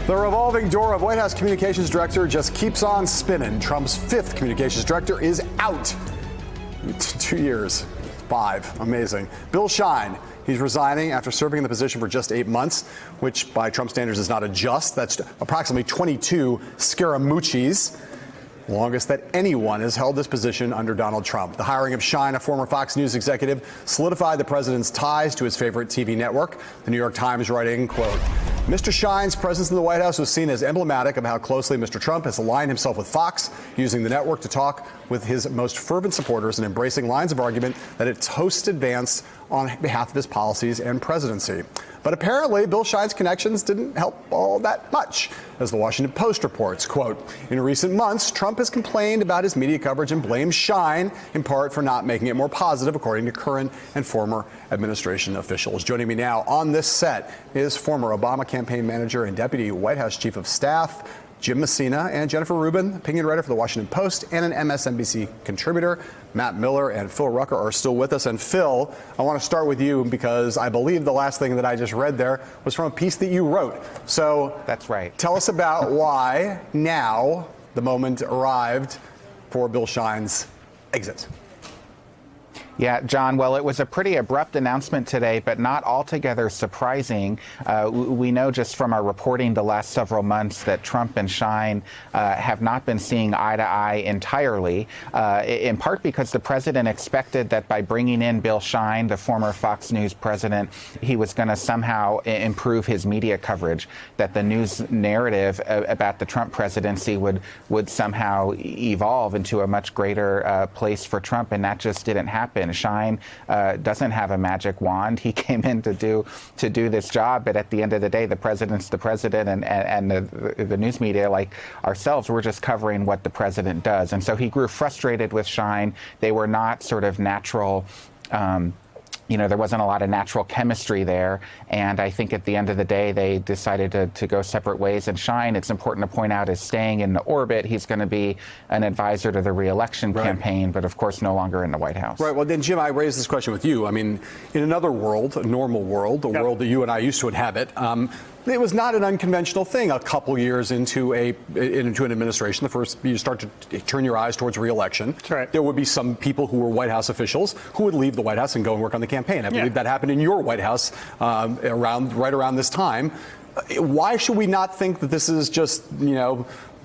The revolving door of White House communications director just keeps on spinning. Trump's fifth communications director is out. 2 years. 5. Amazing. Bill Shine. He's resigning after serving in the position for just 8 months, which by Trump standards is not a just. That's approximately 22 Scaramucci's. Longest that anyone has held this position under Donald Trump. The hiring of Shine, a former Fox News executive, solidified the president's ties to his favorite TV network. The New York Times writing, quote, Mr. Shine's presence in the White House was seen as emblematic of how closely Mr. Trump has aligned himself with Fox, using the network to talk with his most fervent supporters and embracing lines of argument that its hosts advanced on behalf of his policies and presidency. But apparently, Bill Shine's connections didn't help all that much. As the Washington Post reports, quote, in recent months, Trump has complained about his media coverage and blames Shine, in part for not making it more positive, according to current and former administration officials. Joining me now on this set is former Obama campaign manager and deputy White House chief of staff, Jim Messina, and Jennifer Rubin, opinion writer for the Washington Post and an MSNBC contributor. Matt Miller and Phil Rucker are still with us. And Phil, I want to start with you because I believe the last thing that I just read there was from a piece that you wrote. So that's right. Tell us about why now the moment arrived for Bill Shine's exit. Yeah, John, well, it was a pretty abrupt announcement today, but not altogether surprising. We know just from our reporting the last several months that Trump and Shine have not been seeing eye to eye entirely, in part because the president expected that by bringing in Bill Shine, the former Fox News president, he was going to somehow improve his media coverage, that the news narrative about the Trump presidency would somehow evolve into a much greater place for Trump, and that just didn't happen. Shine doesn't have a magic wand. He came in to do this job, but at the end of the day, the president's the president, and the news media, like ourselves, we're just covering what the president does. And so he grew frustrated with Shine. They were not sort of natural. There wasn't a lot of natural chemistry there. And I think at the end of the day, they decided to go separate ways. And Shine, it's important to point out, is staying in the orbit. He's going to be an advisor to the re-election campaign, but of course, no longer in the White House. Right. Well, then, Jim, I raised this question with you. I mean, in another world, a normal world, a world that you and I used to inhabit, it was not an unconventional thing a couple years into an administration. The first, you start to turn your eyes towards re-election. That's right. There would be some people who were White House officials who would leave the White House and go and work on the campaign. I believe that happened in your White House right around this time. Why should we not think that this is just,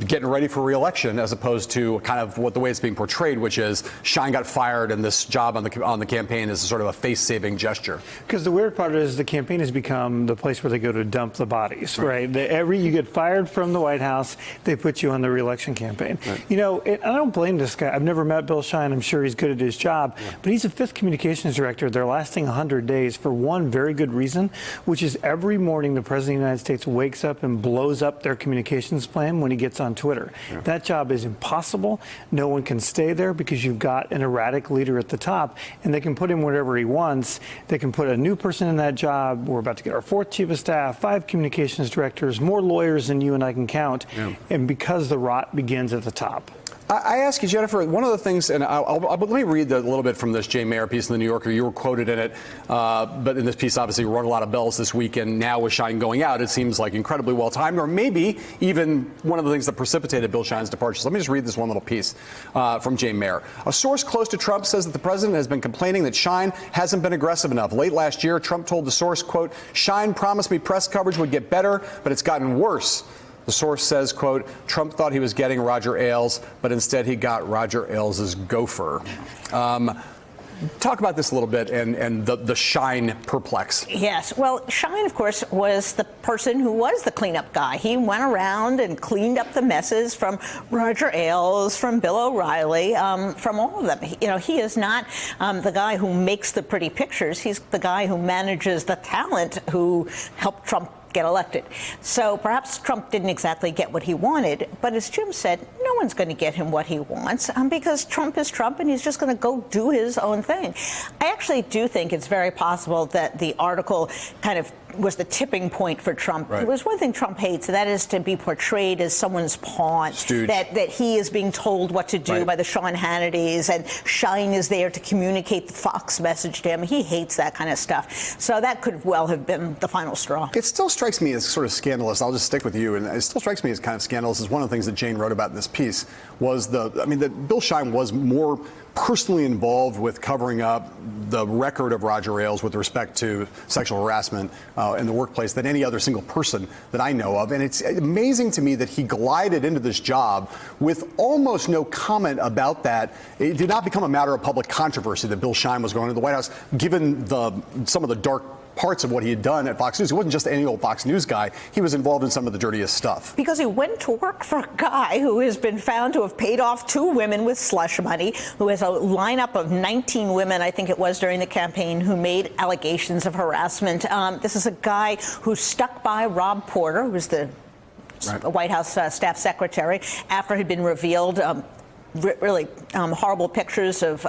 getting ready for re-election as opposed to kind of what the way it's being portrayed, which is Shine got fired and this job on the campaign is sort of a face-saving gesture? Because the weird part is the campaign has become the place where they go to dump the bodies, right? You get fired from the White House, they put you on the re-election campaign. Right. I don't blame this guy. I've never met Bill Shine. I'm sure he's good at his job, but he's a fifth communications director. They're lasting 100 days for one very good reason, which is every morning the President of the United States wakes up and blows up their communications plan when he gets on Twitter. That job is impossible. No one can stay there because you've got an erratic leader at the top, and they can put him wherever he wants. They can put a new person in that job. We're about to get our fourth chief of staff, 5 communications directors, more lawyers than you and I can count, and because the rot begins at the top. I ask you, Jennifer, one of the things, and let me read a little bit from this Jay Mayer piece in the New Yorker. You were quoted in it, but in this piece, obviously, rung a lot of bells this week. And now with Shine going out, it seems like incredibly well timed, or maybe even one of the things that precipitated Bill Shine's departure. So let me just read this one little piece from Jay Mayer. A source close to Trump says that the president has been complaining that Shine hasn't been aggressive enough. Late last year, Trump told the source, quote, Shine promised me press coverage would get better, but it's gotten worse. The source says, quote, Trump thought he was getting Roger Ailes, but instead he got Roger Ailes' gopher. Talk about this a little bit and the Shine perplex. Yes. Well, Shine, of course, was the person who was the cleanup guy. He went around and cleaned up the messes from Roger Ailes, from Bill O'Reilly, from all of them. He is not the guy who makes the pretty pictures. He's the guy who manages the talent who helped Trump get elected. So perhaps Trump didn't exactly get what he wanted, but as Jim said, no one's going to get him what he wants because Trump is Trump and he's just going to go do his own thing. I actually do think it's very possible that the article kind of was the tipping point for Trump. Right. It was one thing Trump hates, and that is to be portrayed as someone's pawn, Stooge. that he is being told what to do Right. by the Sean Hannitys, and Shine is there to communicate the Fox message to him. He hates that kind of stuff. So that could well have been the final straw. It still strikes me as sort of scandalous. I'll just stick with you, and it still strikes me as kind of scandalous. Is one of the things that Jane wrote about in this piece was that Bill Shine was more personally involved with covering up the record of Roger Ailes with respect to sexual harassment in the workplace than any other single person that I know of. And it's amazing to me that he glided into this job with almost no comment about that. It did not become a matter of public controversy that Bill Shine was going to the White House, given some of the dark parts of what he had done at Fox News. He wasn't just any old Fox News guy. He was involved in some of the dirtiest stuff. Because he went to work for a guy who has been found to have paid off 2 women with slush money, who has a lineup of 19 women, I think it was, during the campaign, who made allegations of harassment. This is a guy who stuck by Rob Porter, who was the White House staff secretary, after he'd been revealed really horrible pictures of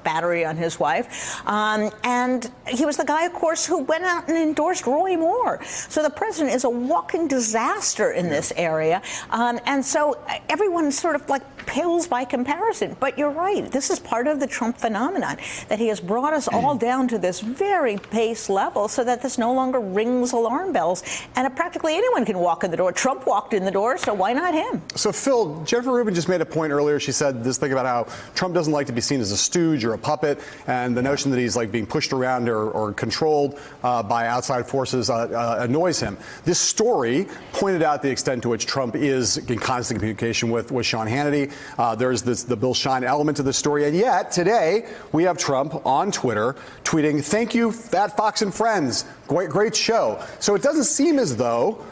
battery on his wife. And he was the guy, of course, who went out and endorsed Roy Moore. So the president is a walking disaster in this area. And so everyone sort of like pales by comparison. But you're right. This is part of the Trump phenomenon, that he has brought us all down to this very base level so that this no longer rings alarm bells. And practically anyone can walk in the door. Trump walked in the door, so why not him? So, Phil, Jennifer Rubin just made a point earlier. She said this thing about how Trump doesn't like to be seen as a stooge or a puppet, and the notion that he's like being pushed around or controlled by outside forces annoys him. This story pointed out the extent to which Trump is in constant communication with Sean Hannity. There's the Bill Shine element to this story, and yet today we have Trump on Twitter tweeting, "Thank you, at Fox and Friends. Great show." So it doesn't seem as though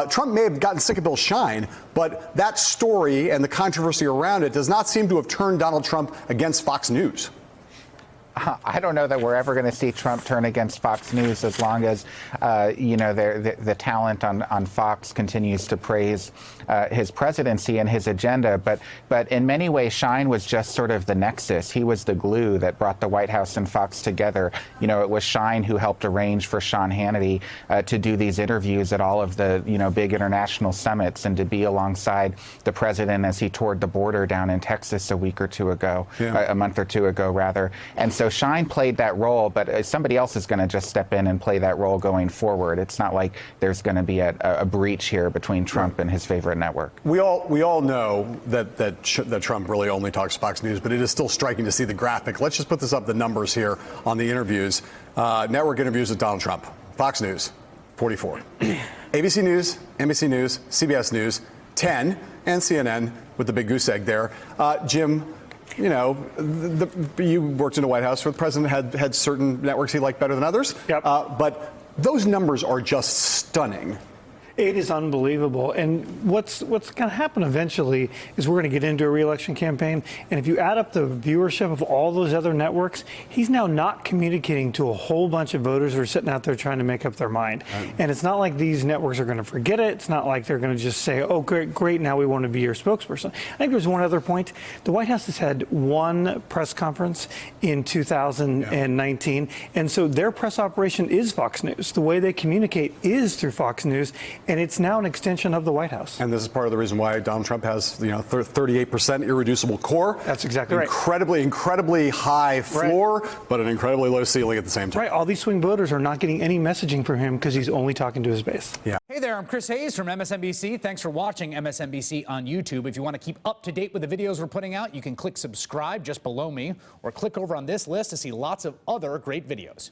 Trump may have gotten sick of Bill Shine, but that story and the controversy around it does not seem to have turned Donald Trump against Fox News. I don't know that we're ever going to see Trump turn against Fox News as long as, the talent on Fox continues to praise his presidency and his agenda. But in many ways, Shine was just sort of the nexus. He was the glue that brought the White House and Fox together. It was Shine who helped arrange for Sean Hannity to do these interviews at all of the, big international summits and to be alongside the president as he toured the border down in Texas a month or two ago, rather. And so Shine played that role, but somebody else is going to just step in and play that role going forward. It's not like there's going to be a breach here between Trump and his favorite network. We all know that Trump really only talks Fox News, but it is still striking to see the graphic. Let's just put the numbers here on the interviews. Network interviews with Donald Trump. Fox News, 44. ABC News, NBC News, CBS News, 10, and CNN with the big goose egg there. Jim, you worked in the White House where the president had certain networks he liked better than others. Yep. But those numbers are just stunning. It is unbelievable. And what's going to happen eventually is we're going to get into a re-election campaign. And if you add up the viewership of all those other networks, he's now not communicating to a whole bunch of voters who are sitting out there trying to make up their mind. And it's not like these networks are going to forget it. It's not like they're going to just say, oh, great, now we want to be your spokesperson. I think there's one other point. The White House has had one press conference in 2019. And so their press operation is Fox News. The way they communicate is through Fox News. And it's now an extension of the White House. And this is part of the reason why Donald Trump has, 38% irreducible core. That's exactly right. Incredibly high floor, but an incredibly low ceiling at the same time. Right. All these swing voters are not getting any messaging from him because he's only talking to his base. Yeah. Hey there, I'm Chris Hayes from MSNBC. Thanks for watching MSNBC on YouTube. If you want to keep up to date with the videos we're putting out, you can click subscribe just below me or click over on this list to see lots of other great videos.